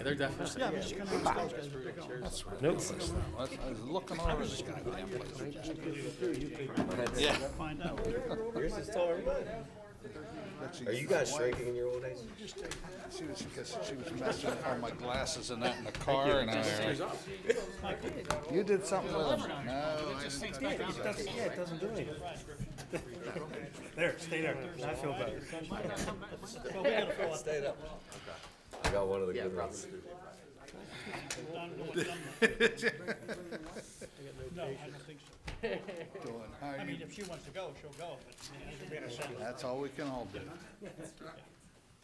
Yeah, they're definitely. Yeah, I'm just gonna ask those guys if they're going. Nope. I was looking over this goddamn place. Yeah. Find out. Yours is taller than mine. Are you guys shrinking in your old age? She was, because she was messing with all my glasses and that in the car, and you did something with them. No, I didn't. Yeah, it doesn't do anything. There, stay there. I feel better. Stay up. I got one of the good ones. No, I don't think so. I mean, if she wants to go, she'll go, but it doesn't make sense. That's all we can all do.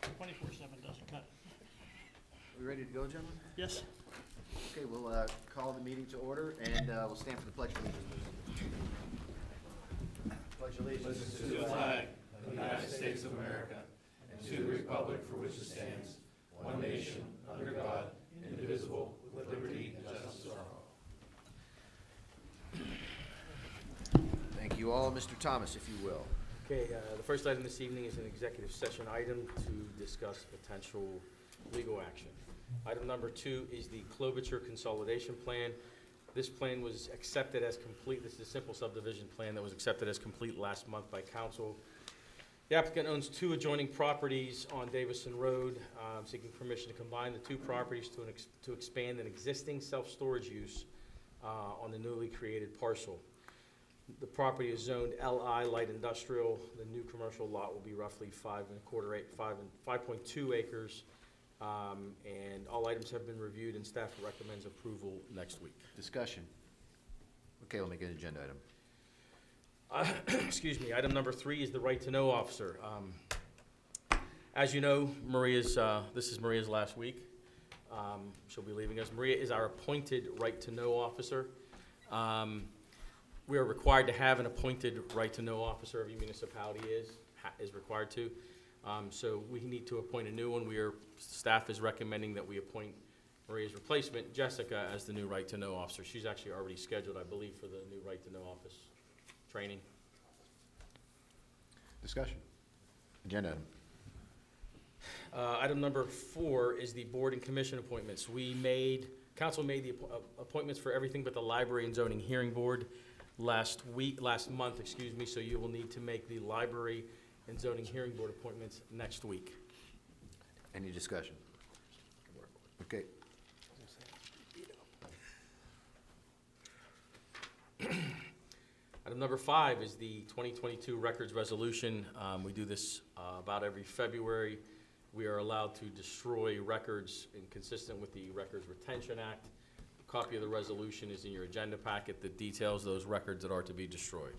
24/7 doesn't cut it. We ready to go, gentlemen? Yes? Okay, we'll call the meeting to order, and we'll stand for the pledge of allegiance. Pledge allegiance to the flag of the United States of America, and to the republic for which it stands, one nation, under God, indivisible, with liberty and justice for all. Thank you all. Mr. Thomas, if you will. Okay, the first item this evening is an executive session item to discuss potential legal action. Item number 2 is the Klobuchar Consolidation Plan. This plan was accepted as complete. This is a simple subdivision plan that was accepted as complete last month by council. The applicant owns 2 adjoining properties on Davison Road, seeking permission to combine the 2 properties to expand an existing self-storage use on the newly created parcel. The property is zoned LI, light industrial. The new commercial lot will be roughly 5.2 acres. And all items have been reviewed, and staff recommends approval next week. Discussion. Okay, we'll make it an agenda item. Excuse me. Item number 3 is the right to know officer. As you know, this is Maria's last week. She'll be leaving us. Maria is our appointed right to know officer. We are required to have an appointed right to know officer. Every municipality is required to. So we need to appoint a new one. Staff is recommending that we appoint Maria's replacement, Jessica, as the new right to know officer. She's actually already scheduled, I believe, for the new right to know office training. Discussion. Agenda item. Item number 4 is the board and commission appointments. Council made the appointments for everything but the library and zoning hearing board last month, so you will need to make the library and zoning hearing board appointments next week. Any discussion? Okay. Item number 5 is the 2022 records resolution. We do this about every February. We are allowed to destroy records consistent with the Records Retention Act. A copy of the resolution is in your agenda packet that details those records that are to be destroyed.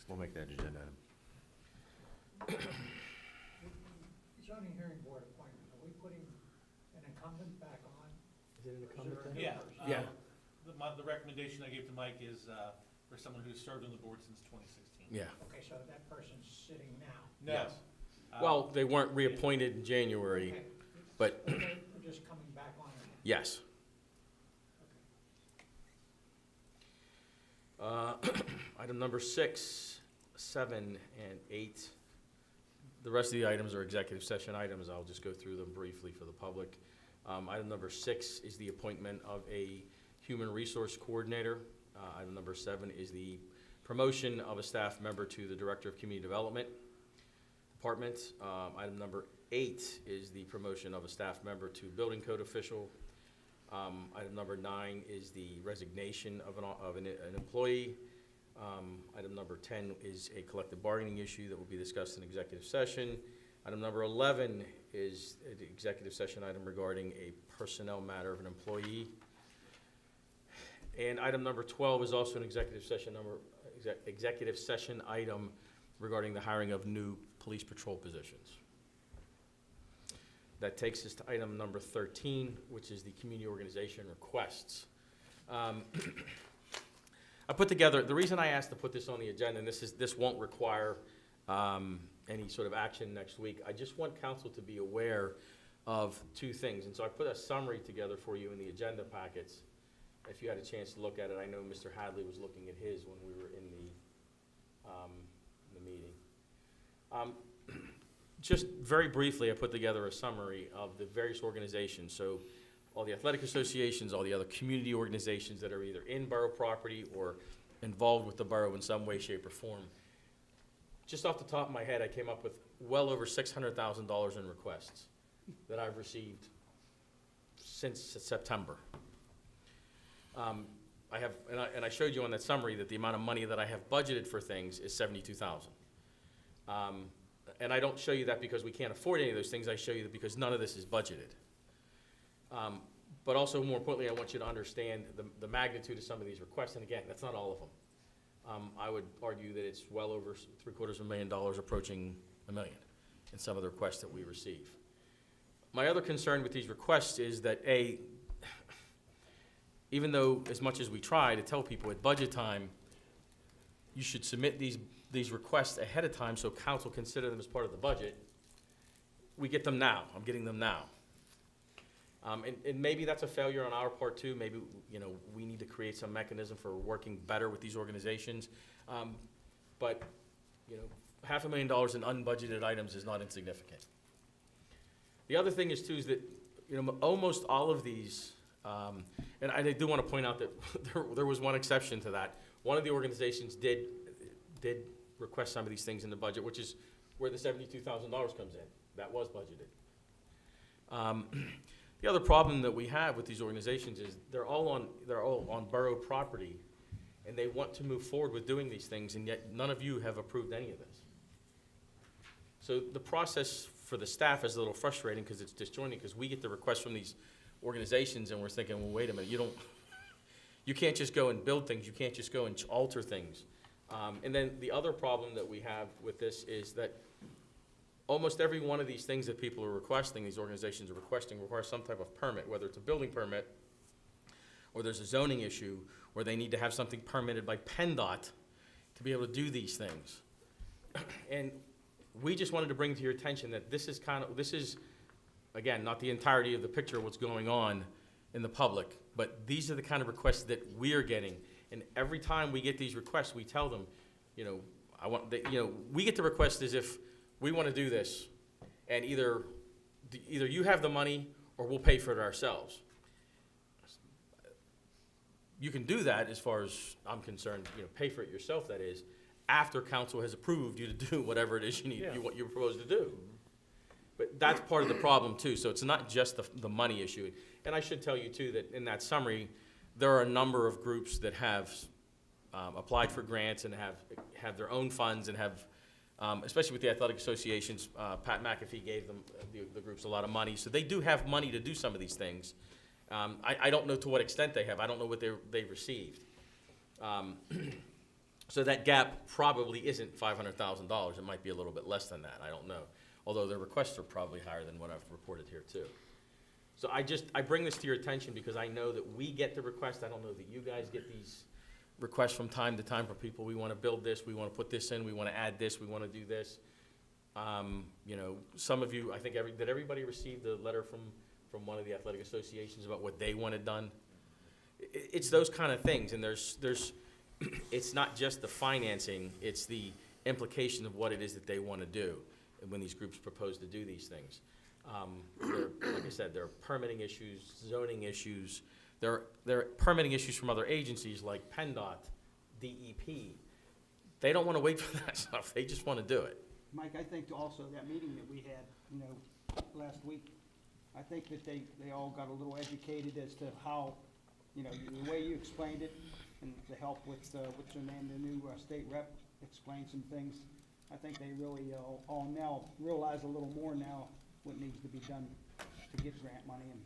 We'll make that an agenda item. Zoning hearing board appointment, are we putting an incumbent back on? Is it an incumbent then? Yeah. Yeah. The recommendation I gave to Mike is for someone who's served on the board since 2016. Yeah. Okay, so that person's sitting now. No. Yes. Well, they weren't reappointed in January, Okay. but So they're just coming back on again. yes. Item number 6, 7, and 8. The rest of the items are executive session items. I'll just go through them briefly for the public. Item number 6 is the appointment of a human resource coordinator. Item number 7 is the promotion of a staff member to the Director of Community Development Department. Item number 8 is the promotion of a staff member to Building Code official. Item number 9 is the resignation of an employee. Item number 10 is a collective bargaining issue that will be discussed in executive session. Item number 11 is an executive session item regarding a personnel matter of an employee. And item number 12 is also an executive session item regarding the hiring of new police patrol positions. That takes us to item number 13, which is the community organization requests. I put together, the reason I asked to put this on the agenda, and this won't require any sort of action next week, I just want council to be aware of 2 things. And so I put a summary together for you in the agenda packets. If you had a chance to look at it, I know Mr. Hadley was looking at his when we were in the meeting. just very briefly, I put together a summary of the various organizations. So all the athletic associations, all the other community organizations that are either in borough property or involved with the borough in some way, shape, or form. Just off the top of my head, I came up with well over $600,000 in requests that I've received since September. I showed you on that summary that the amount of money that I have budgeted for things is $72,000. And I don't show you that because we can't afford any of those things. I show you that because none of this is budgeted. But also, more importantly, I want you to understand the magnitude of some of these requests. And again, that's not all of them. I would argue that it's well over $750,000, approaching $1 million in some of the requests that we receive. My other concern with these requests is that, even though as much as we try to tell people at budget time, you should submit these requests ahead of time so council consider them as part of the budget, we get them now. I'm getting them now. And maybe that's a failure on our part too. Maybe, we need to create some mechanism for working better with these organizations. But $500,000 in unbudgeted items is not insignificant. The other thing is too is that, almost all of these, and I do want to point out that there was one exception to that. One of the organizations did request some of these things in the budget, which is where the $72,000 comes in. That was budgeted. The other problem that we have with these organizations is they're all on borough property, and they want to move forward with doing these things, and yet none of you have approved any of this. So the process for the staff is a little frustrating because it's disjointed, because we get the requests from these organizations and we're thinking, well, wait a minute, you can't just go and build things, you can't just go and alter things. And then the other problem that we have with this is that almost every one of these things that people are requesting, these organizations are requesting, requires some type of permit, whether it's a building permit, or there's a zoning issue, or they need to have something permitted by PennDOT to be able to do these things. And we just wanted to bring to your attention that this is again, not the entirety of the picture of what's going on in the public, but these are the kind of requests that we're getting. And every time we get these requests, we tell them, we get the request as if we want to do this, and either you have the money or we'll pay for it ourselves. You can do that, as far as I'm concerned, pay for it yourself, that is, after council has approved you to do whatever it is you need, what you propose to do. But that's part of the problem too, so it's not just the money issue. And I should tell you too that in that summary, there are a number of groups that have applied for grants and have their own funds and have, especially with the athletic associations, Pat McAfee gave them, the groups, a lot of money. So they do have money to do some of these things. I don't know to what extent they have. I don't know what they've received. So that gap probably isn't $500,000. It might be a little bit less than that. I don't know. Although their requests are probably higher than what I've reported here too. So I bring this to your attention because I know that we get the request. I don't know that you guys get these requests from time to time from people. We want to build this, we want to put this in, we want to add this, we want to do this. Some of you, I think, did everybody receive the letter from one of the athletic associations about what they wanted done? It's those kind of things, and there's it's not just the financing, it's the implication of what it is that they want to do when these groups propose to do these things. Like I said, there are permitting issues, zoning issues. There are permitting issues from other agencies like PennDOT, DEP. They don't want to wait for that stuff. They just want to do it. Mike, I think also that meeting that we had, last week, I think that they all got a little educated as to how, the way you explained it, and the help with, what's her name, the new state rep explained some things. I think they really all now realize a little more now what needs to be done to get grant money and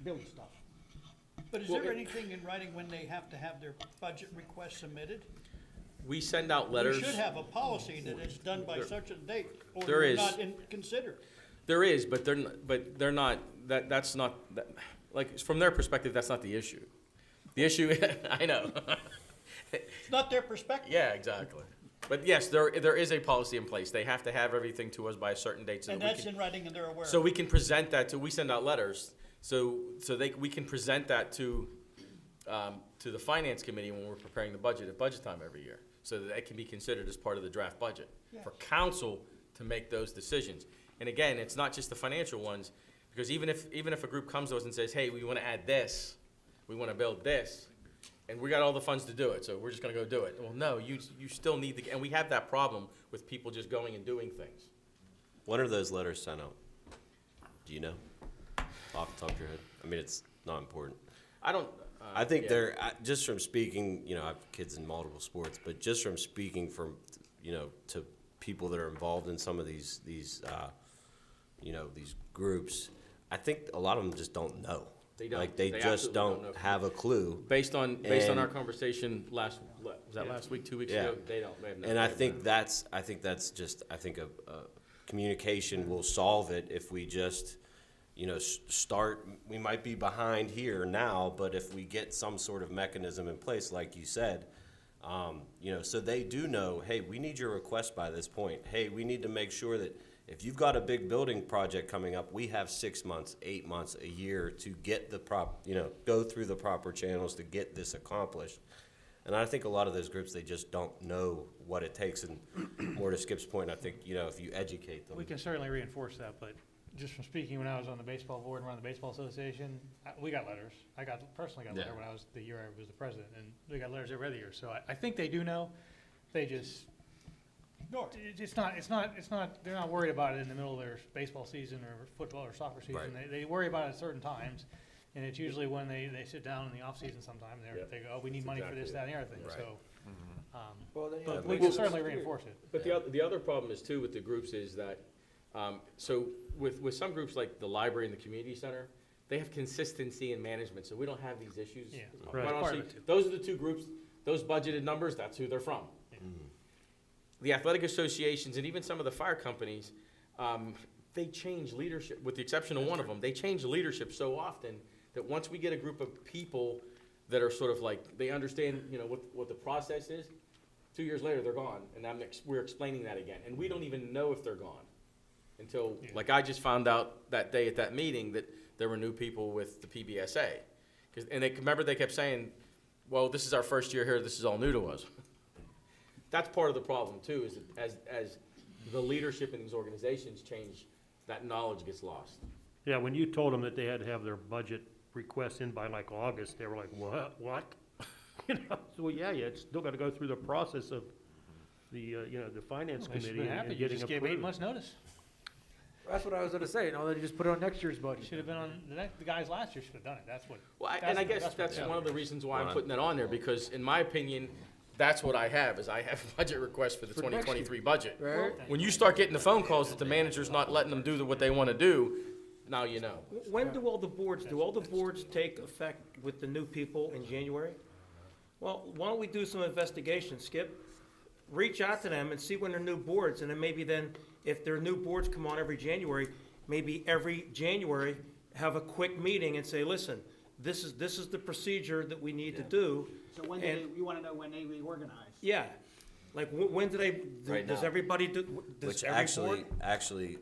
build stuff. But is there anything in writing when they have to have their budget request submitted? We send out letters. We should have a policy that it's done by such a date, or There they're is. not considered. There is, but they're not. That's not like, from their perspective. That's not the issue. The issue, I know. It's not their perspective. Yeah, exactly. But yes, there is a policy in place. They have to have everything to us by a certain date. And that's in writing, and they're aware. So we can present that we send out letters, we can present that to the finance committee when we're preparing the budget at budget time every year, so that it can be considered as part of the draft budget. Yes. For council to make those decisions. And again, it's not just the financial ones, because even if a group comes to us and says, hey, we want to add this, we want to build this, and we got all the funds to do it, so we're just going to go do it. Well, no, you still need to, and we have that problem with people just going and doing things. When are those letters sent out? Do you know? Off the top of your head? I mean, it's not important. I don't. I think yeah. they're, just from speaking, you know, I have kids in multiple sports, but just from speaking from, you know, to people that are involved in some of these you know, these groups, I think a lot of them just don't know. They don't. Like, they They just absolutely don't know. have a clue. Based on And- our conversation was that last week, 2 weeks Yeah. ago? They have no. And I idea. think that's a communication will solve it if we just, you know, start, we might be behind here now, but if we get some sort of mechanism in place, like you said, you know, so they do know, hey, we need your request by this point. Hey, we need to make sure that if you've got a big building project coming up, we have 6 months, 8 months, a year to get the go through the proper channels to get this accomplished. And I think a lot of those groups, they just don't know what it takes. And more to Skip's point, I think, you know, if you educate them. We can certainly reinforce that, but just from speaking when I was on the baseball board and around the baseball association, we got letters. I personally got a letter when I was, the year I was the president, and we got letters every other year. So I think they do know. They just, it's not, they're not worried about it in the middle of their baseball season or football or soccer season. Right. They worry about it at certain times. And it's usually when they sit down in the off season sometime, they go, oh, we need money for this, that, and the other thing, Right. so. Well, they- But we can certainly reinforce it. But the other problem is too with the groups is that, so with some groups like the library and the community center, they have consistency in management, so we don't have these issues. Yeah, Quite right. honestly, Part of it too. those are the two groups, those budgeted numbers, that's who they're from. The athletic associations and even some of the fire companies, they change leadership, with the exception of one of them, they change leadership so often that once we get a group of people that are sort of like, they understand, you know, what the process is, 2 years later, they're gone, and we're explaining that again, and we don't even know if they're gone until, Yeah. like I just found out that day at that meeting that there were new people with the PBSA. And remember they kept saying, well, this is our first year here, this is all new to us. That's part of the problem too, is that as the leadership in these organizations change, that knowledge gets lost. Yeah, when you told them that they had to have their budget requests in by like August, they were like, what? You know, so, well, yeah, it's still gotta go through the process of the, you know, the finance They should committee have been happy. and You getting just gave 8 approved. months' notice. That's what I was gonna say, no, they just put it on next year's budget. Should have been on, the guys last year should have done it, that's what. Well, I that's- guess what that's they one of the are. reasons why I'm Right. putting that on there, because in my opinion, that's what I have, is I have budget requests for the For next year. 2023 budget. Right? When you start getting the phone calls that the manager's not letting them do what they want to do, now you know. When do all the boards take effect with the new people in January? Well, why don't we do some investigation, Skip? Reach out to them and see when they're new boards, and then maybe then, if their new boards come on every January, maybe every January, have a quick meeting and say, listen, this is the procedure that we need to do. So when do And- you wanna know when they reorganize? Yeah, like, when do they, Right does now. everybody do, does Which every board? actually,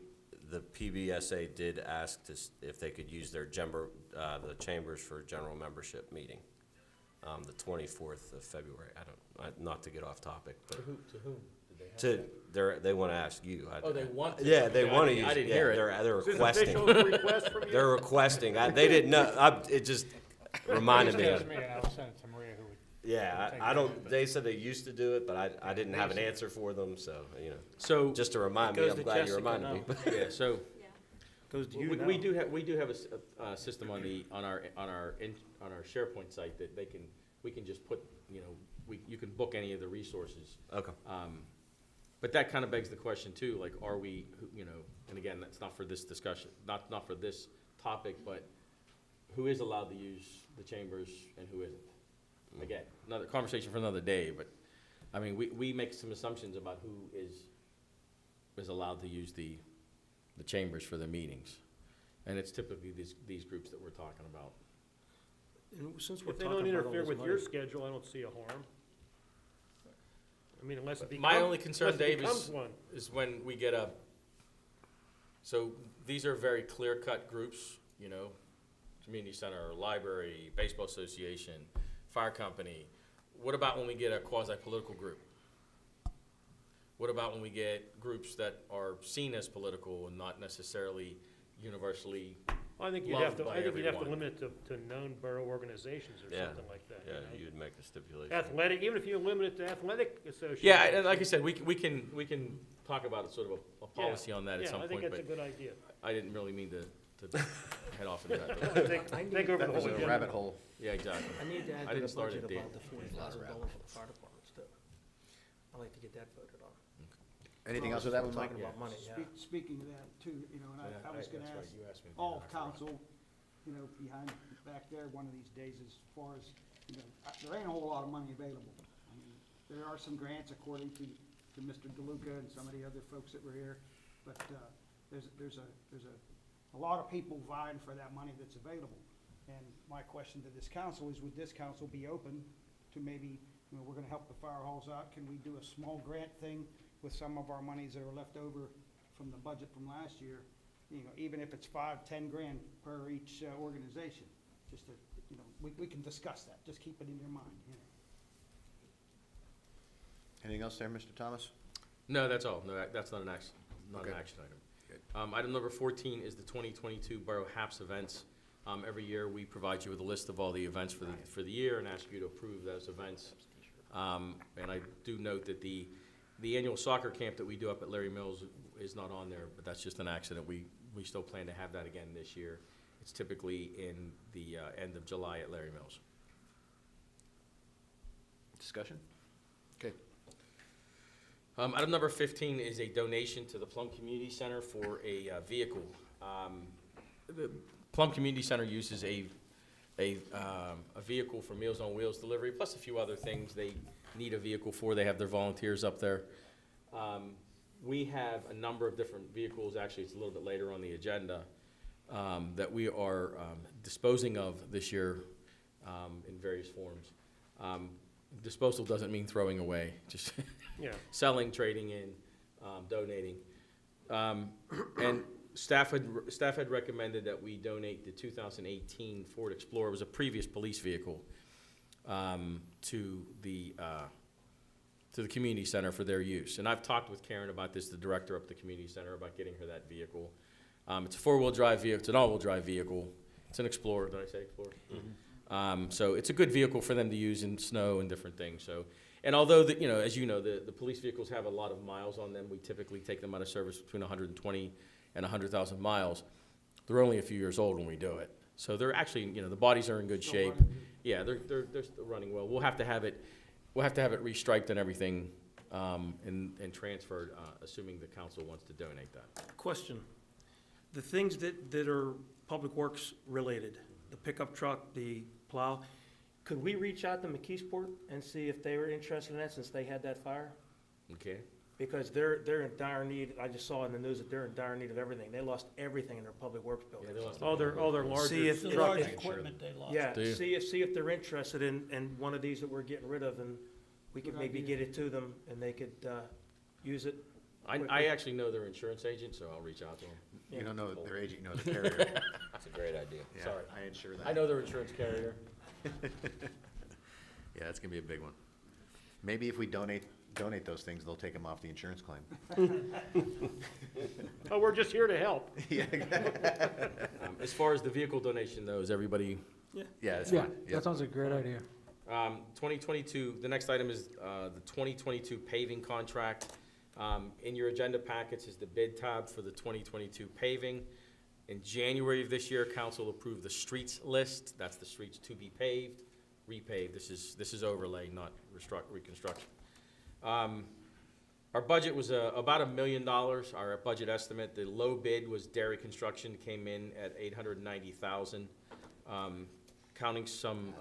the PBSA did ask if they could use their the chambers for general membership meeting, the 24th of February. Not to get off topic, but To whom? they want to ask you. Oh, they want to? Yeah, they Okay, want to I use. didn't yeah, hear it. They're Is this requesting. official request from you? They're requesting. They didn't know. It just reminded me. Just of ask me, and I will send it to Maria, who would. Yeah, I don't. They said they used to do it, but I didn't have an answer for them. So So, just to remind me, Goes I'm to glad you Jessica reminded me. now. yeah, so Goes to you we now. do have a system on our SharePoint site that we can just put, you know, you can book any of the resources. Okay. But that kind of begs the question too, like, are we, you know, and again, that's not for this discussion, not for this topic, but who is allowed to use the chambers and who isn't? Again, another conversation for another day, but, I mean, we make some assumptions about who is allowed to use the chambers for the meetings. And it's typically these groups that we're talking about. And since we're If they talking don't about all interfere this with money- your schedule, I don't see a harm. I mean, unless it becomes. My only concern, unless it Dave, becomes one. is when we get so these are very clear-cut groups, you know, community center, library, baseball association, fire company. What about when we get a quasi-political group? What about when we get groups that are seen as political and not necessarily universally? I think you'd Loved have to, by I think you'd have to everyone. limit it to known borough organizations or Yeah. something like that. Yeah, you know? you'd make a stipulation. Athletic, even if you limit it to athletic associations. Yeah, and like I said, we can talk about sort of a Yeah. policy on that at some Yeah, I think point, that's a but good idea. I didn't really mean to head off into that. Think over the That was whole a agenda. rabbit hole. Yeah, exactly. I need to I add to didn't the start budget it, Dan. about the $40,000 for the fire departments too. I'd like to get that voted on. Anything else with that one, Mike? Talking about money, yeah. Speaking of that too, you know, and Yeah, I was gonna that's right, ask you asked me to do all that, I forgot. council, you know, behind, back there, one of these days, as far as, you know, there ain't a whole lot of money available. I mean, there are some grants according to Mr. DeLuca and some of the other folks that were here, but, there's a lot of people vying for that money that's available. And my question to this council is, would this council be open to maybe, you know, we're gonna help the fire halls out, can we do a small grant thing with some of our monies that are left over from the budget from last year? You know, even if it's 5-10 grand per each organization, just to, you know, we can discuss that, just keep it in your mind, you know. Anything else there, Mr. Thomas? No, that's all. No, that's not an action Okay. item. Good. Item number 14 is the 2022 Borough HAPS events. Every year, we provide you with a list of all the events for the year and ask you to approve those events. And I do note that the annual soccer camp that we do up at Larry Mills is not on there, but that's just an accident. We still plan to have that again this year. It's typically in the end of July at Larry Mills. Discussion? Okay. Item number 15 is a donation to the Plum Community Center for a vehicle. The Plum Community Center uses a vehicle for Meals on Wheels delivery, plus a few other things they need a vehicle for. They have their volunteers up there. We have a number of different vehicles, actually it's a little bit later on the agenda, that we are disposing of this year in various forms. Disposal doesn't mean throwing away, just Yeah. selling, trading in, donating. And staff had recommended that we donate the 2018 Ford Explorer. It was a previous police vehicle to the community center for their use. And I've talked with Karen about this, the director up at the community center, about getting her that vehicle. It's a four-wheel drive vehicle. It's an all-wheel drive vehicle. It's an Explorer. Did I say Explorer? So it's a good vehicle for them to use in snow and different things. So, and although as you know, the police vehicles have a lot of miles on them, we typically take them out of service between 120 and 100,000 miles. They're only a few years old when we do it. So they're actually, the bodies are in good Still shape. running. Yeah, they're still running well. We'll have to have it restriped and everything, and transferred, assuming the council wants to donate that. Question, the things that are public works related, the pickup truck, the plow, could we reach out to McKeesport and see if they were interested in that since they had that fire? Okay? Because they're in dire need, I just saw in the news that they're in dire need of everything. They lost everything in their public works building. Yeah, they lost All their larger. See if truck- truck- Large equipment they lost. Yeah, Do you? see if they're interested in one of these that we're getting rid of, and we could Good maybe idea. get it to them, and they could, use it. I actually know their insurance agent, so I'll reach out to them. You don't know their agent, you know the carrier. That's a great idea. Yeah, Sorry. I insure that. I know their insurance carrier. Yeah, that's gonna be a big one. Maybe if we donate those things, they'll take them off the insurance claim. Oh, we're just here to help. Yeah, As far as the vehicle donation though, is everybody, yeah, that's fine. Yep. sounds like a great idea. 2022, the next item is the 2022 paving contract. In your agenda packets is the bid tab for the 2022 paving. In January of this year, council approved the streets list. That's the streets to be paved, repaved. This is overlay, not reconstruction. Our budget was about $1 million, our budget estimate. The low bid was Dairy Construction, came in at $890,000. Counting some,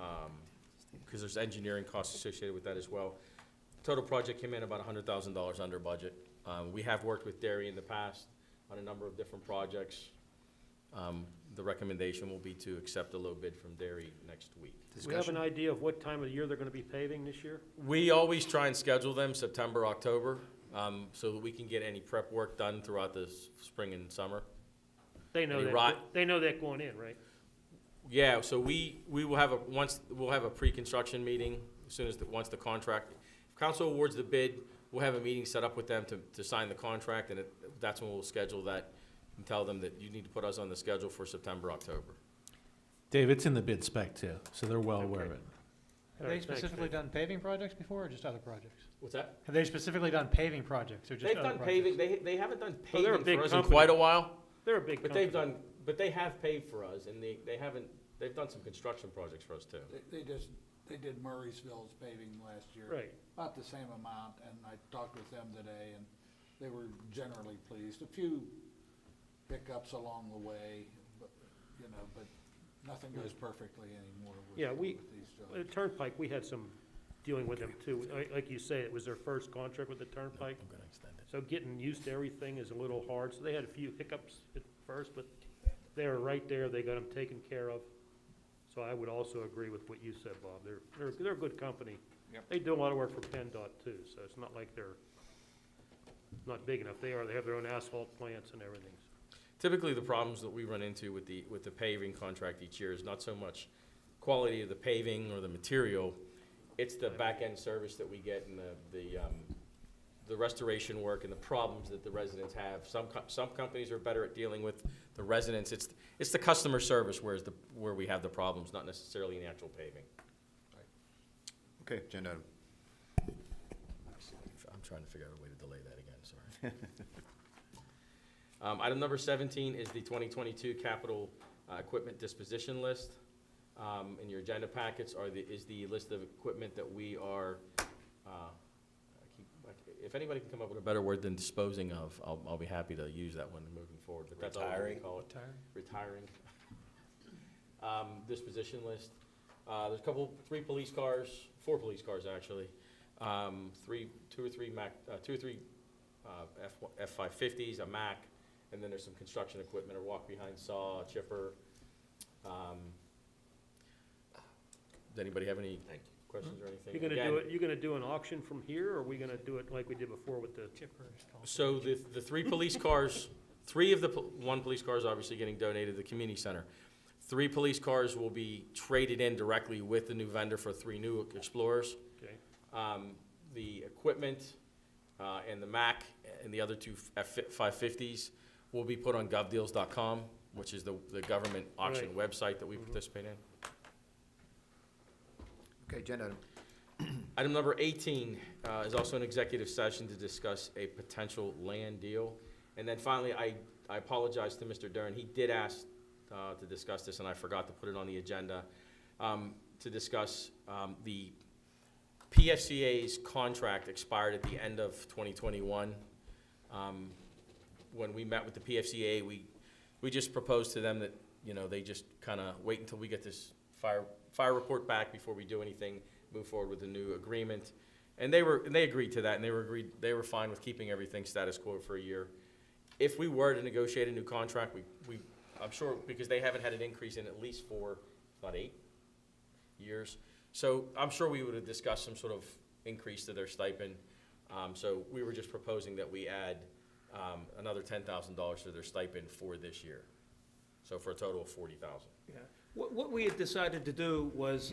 because there's engineering costs associated with that as well. Total project came in about $100,000 under budget. We have worked with Dairy in the past on a number of different projects. The recommendation will be to accept a low bid from Dairy next week. We have an idea of what time of the year they're gonna be paving this year? We always try and schedule them September, October, so that we can get any prep work done throughout the spring and summer. They know Any that, rot- they know that going in, right? Yeah, so we will have we'll have a pre-construction meeting as soon as, once the contract, if council awards the bid, we'll have a meeting set up with them to sign the contract, and that's when we'll schedule that and tell them that you need to put us on the schedule for September, October. Dave, it's in the bid spec too, so they're well aware of it. Have they specifically done paving projects before, or just other projects? What's that? Have they specifically done paving projects, or just They've other done projects? paving, they haven't done Well, they're a paving big for us in company. quite a while, They're a big but company. they have paved for us, and they've done some construction projects for us too. They did Murraysville's paving last year. Right. About the same amount, and I talked with them today, and they were generally pleased. A few hiccups along the way, but, but nothing goes perfectly anymore Yeah, with these The jobs. Turnpike, we had some dealing with them too. Like you say, it was their first contract with the Turnpike. I'm gonna extend it. So getting used to everything is a little hard. So they had a few hiccups at first, but they were right there. They got them taken care of. So I would also agree with what you said, Bob. They're a good company. Yep. They do a lot of work for PennDOT too, so it's not like they're not big enough. They have their own asphalt plants and everything. Typically, the problems that we run into with the paving contract each year is not so much quality of the paving or the material, it's the back-end service that we get and the restoration work and the problems that the residents have. Some companies are better at dealing with the residents. It's the customer service where we have the problems, not necessarily in the actual paving. Okay, agenda item. I'm trying to figure out a way to delay that again, sorry. Item number 17 is the 2022 capital equipment disposition list. In your agenda packets is the list of equipment that we are, if anybody can come up with a better word than disposing of, I'll be happy to use that one moving forward, but that's all we Retiring. call it. Retiring. Disposition list. There's four police cars actually. Two or three F-550s, a Mack, and then there's some construction equipment, a walk-behind saw, a chipper. Does anybody have any questions or anything? You gonna do an auction from here, or are we gonna do it like we did before with the? So the three police cars, one police car is obviously getting donated to the community center. 3 police cars will be traded in directly with the new vendor for 3 new Explorers. Okay. The equipment and the Mack and the other 2 F-550s will be put on govdeals.com, which is the government auction website that we participate in. Okay, agenda item. Item number 18 is also an executive session to discuss a potential land deal. And then finally, I apologize to Mr. Dern. He did ask to discuss this, and I forgot to put it on the agenda, to discuss the PFCA's contract expired at the end of 2021. When we met with the PFCA, we just proposed to them that, they just kind of wait until we get this fire report back before we do anything, move forward with the new agreement. And they agreed to that, and they were fine with keeping everything status quo for a year. If we were to negotiate a new contract, I'm sure, because they haven't had an increase in at least 4, about 8 years. So I'm sure we would have discussed some sort of increase to their stipend. So we were just proposing that we add another $10,000 to their stipend for this year. So for a total of $40,000. Yeah. What we had decided to do was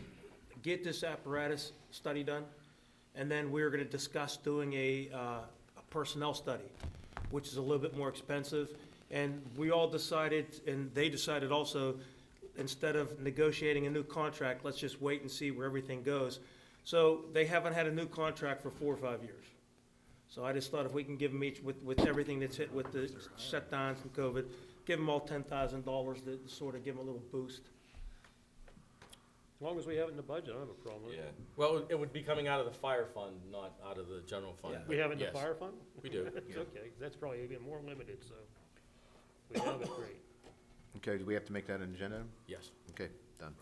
get this apparatus study done, and then we were gonna discuss doing a personnel study, which is a little bit more expensive. And we all decided, and they decided also, instead of negotiating a new contract, let's just wait and see where everything goes. So they haven't had a new contract for 4 or 5 years. So I just thought if we can give them each, with everything that's hit with the shutdowns and COVID, give them all $10,000 to sort of give them a little boost. As long as we have it in the budget, I don't have a problem with it. Well, it would be coming out of the fire fund, not out of the general fund. We have it in the Yes, fire fund? We do. It's okay, that's probably even more limited, so we have it, great. Okay, do we have to make that an agenda item? Yes. Okay, done.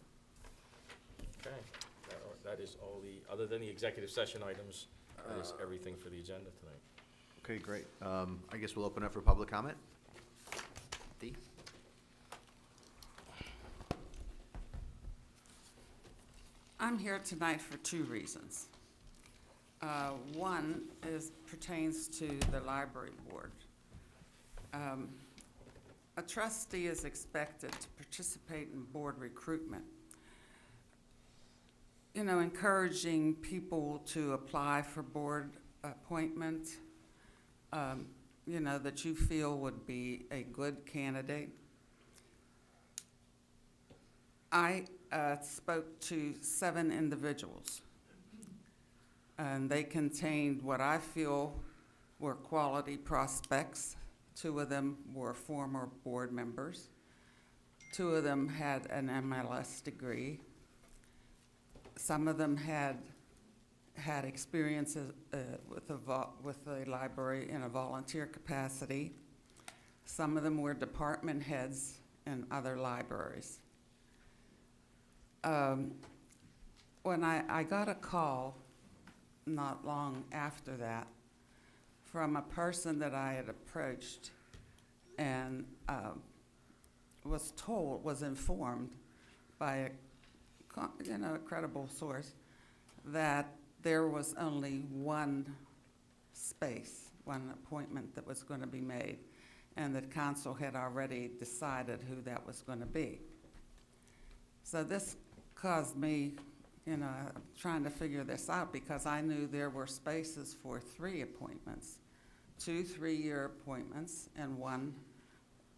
Okay. That is all other than the executive session items, that is everything for the agenda tonight. Okay, great. I guess we'll open up for public comment. Dee? I'm here tonight for 2 reasons. One pertains to the library board. A trustee is expected to participate in board recruitment. Encouraging people to apply for board appointment, you know, that you feel would be a good candidate. I spoke to 7 individuals, and they contained what I feel were quality prospects. 2 of them were former board members. 2 of them had an MLS degree. Some of them had experiences with the library in a volunteer capacity. Some of them were department heads in other libraries. When I got a call not long after that from a person that I had approached and was informed by a credible source that there was only one space, one appointment that was going to be made, and that council had already decided who that was going to be. So this caused me, trying to figure this out, because I knew there were spaces for 3 appointments, 2 3-year appointments, and 1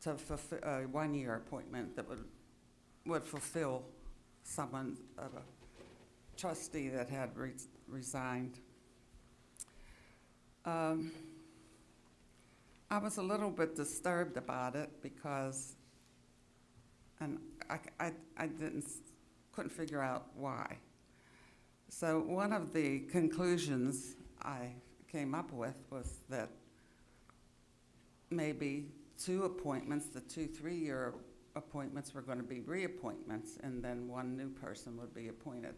1-year appointment that would fulfill someone, a trustee that had resigned. I was a little bit disturbed about it because, and I couldn't figure out why. So one of the conclusions I came up with was that maybe 2 appointments, the 2 3-year appointments were going to be reappointments, and then 1 new person would be appointed.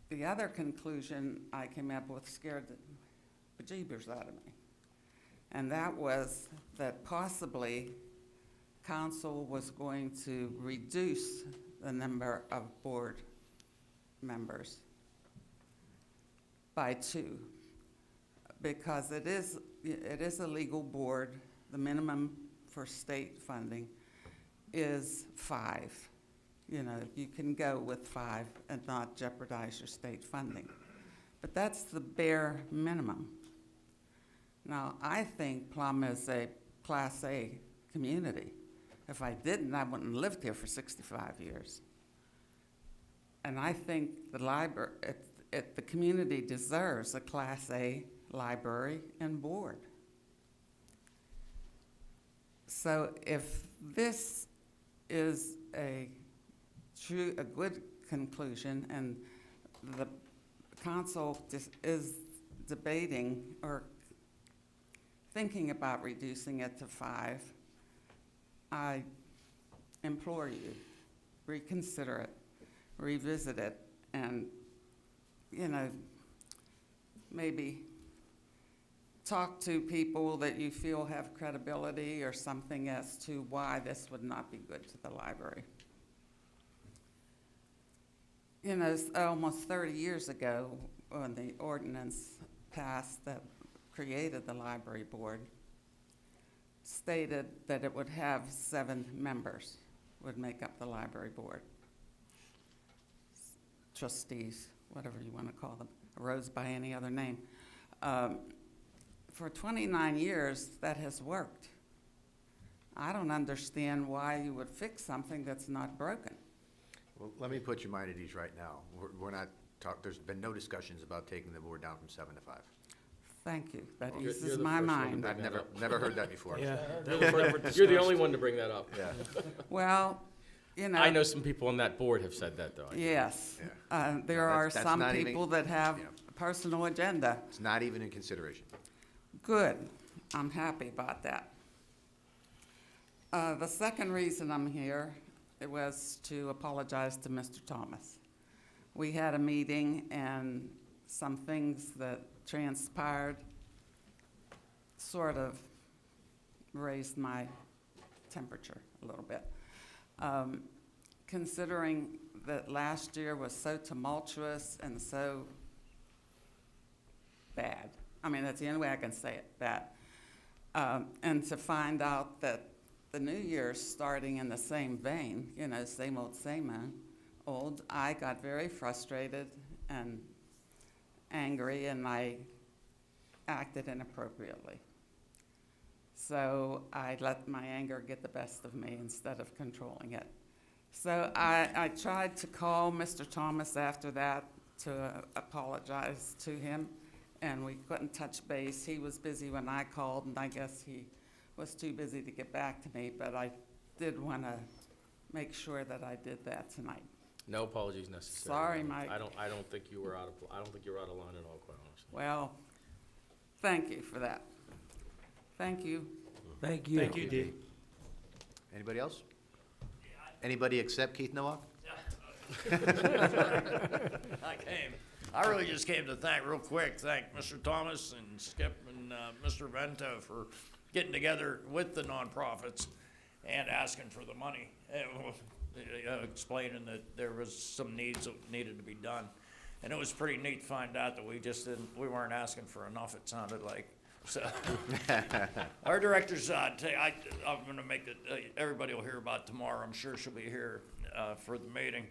The other conclusion I came up with scared the bejeebers out of me, and that was that possibly council was going to reduce the number of board members by 2, because it is a legal board. The minimum for state funding is 5. You can go with 5 and not jeopardize your state funding. But that's the bare minimum. Now, I think Plum is a Class A community. If I didn't, I wouldn't have lived here for 65 years. And I think the library, the community deserves a Class A library and board. So if this is a good conclusion, and the council is debating or thinking about reducing it to 5, I implore you, reconsider it, revisit it, and, maybe talk to people that you feel have credibility or something as to why this would not be good to the library. Almost 30 years ago, when the ordinance passed that created the library board, stated that it would have 7 members would make up the library board. Trustees, whatever you want to call them, arose by any other name. For 29 years, that has worked. I don't understand why you would fix something that's not broken. Well, let me put your mind at ease right now. We're not there's been no discussions about taking the board down from 7 to 5. Thank you. That You're eases the my first one to mind. bring I've that up. never heard that before. Yeah. You're the only one to bring that up. Yeah. Well, I know some people on that board have said that, though. Yes. Yeah. There No, are that's some not even- people that have yeah. a personal agenda. It's not even in consideration. Good. I'm happy about that. The second reason I'm here, it was to apologize to Mr. Thomas. We had a meeting, and some things that transpired sort of raised my temperature a little bit. Considering that last year was so tumultuous and so bad. I mean, that's the only way I can say it, bad. And to find out that the new year's starting in the same vein, same old, I got very frustrated and angry and I acted inappropriately. So I let my anger get the best of me instead of controlling it. So I tried to call Mr. Thomas after that to apologize to him, and we couldn't touch base. He was busy when I called, and I guess he was too busy to get back to me, but I did want to make sure that I did that tonight. No apologies necessary. Sorry, Mike. I don't think you were out of, I don't think you were out of line at all, quite honestly. Well, thank you for that. Thank you. Thank you. Thank you, Dee. Anybody else? Anybody except Keith Nowak? I really just came to thank Mr. Thomas and Skip and Mr. Vento for getting together with the nonprofits and asking for the money, explaining that there was some needs that needed to be done. And it was pretty neat to find out that we weren't asking for enough, it sounded like. So, our director's, I'm gonna make it, everybody will hear about it tomorrow. I'm sure she'll be here for the meeting.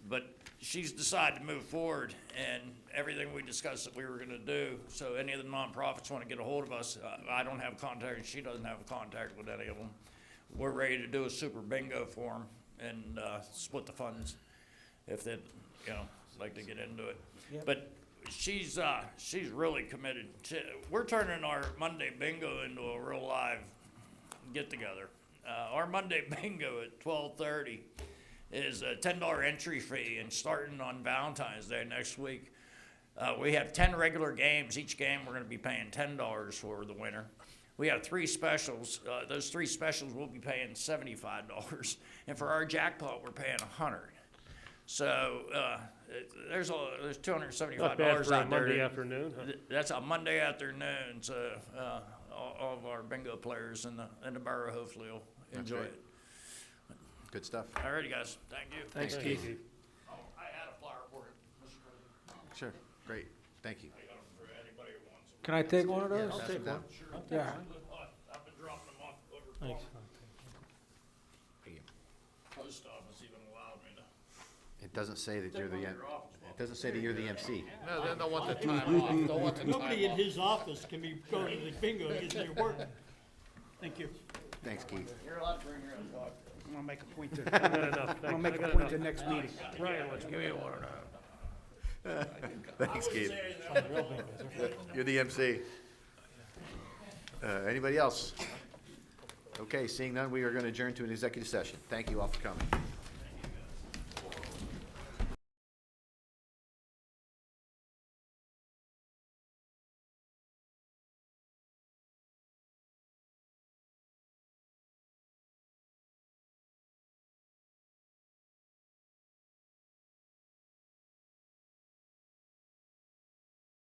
But she's decided to move forward, and everything we discussed that we were gonna do, so any of the nonprofits wanna get a hold of us, I don't have contact, and she doesn't have contact with any of them. We're ready to do a super bingo for them and split the funds if they'd, like to get into it. Yep. But she's really committed. We're turning our Monday bingo into a real live get-together. Our Monday bingo at 12:30 is a $10 entry fee, and starting on Valentine's Day next week, we have 10 regular games. Each game we're going to be paying $10 for the winner. We have 3 specials. Those 3 specials we'll be paying $75, and for our jackpot we're paying $100. So there's $275 Not bad for a out there. Monday afternoon, huh? That's a Monday afternoon. So all of our bingo players in the borough hopefully will enjoy great. it. Good stuff. All righty, guys. Thank you. Thanks, Thank you, Keith. Keith. Oh, I had a flyer for it, Mr. President. Sure, great, thank you. I got them for anybody who wants them. Can I take one of those? I'll take one. Sure. Yeah. I've been dropping them off over Thanks. post office even allowed me to. It doesn't say that you're the, Take one of your office it doesn't say that you're the MC. No, they don't want the time off, don't want the time off. Nobody in his office can be going to the bingo and getting their work. Thank you. Thanks, Keith. You're allowed to bring your own dog. I'm gonna make a point to, I got enough, I'm thanks. gonna I make a got point to enough. next meeting. Ryan, let's Give me one now. Thanks, Keith. You're the MC. Anybody else? Okay, seeing none, we are going to adjourn to an executive session. Thank you all for coming.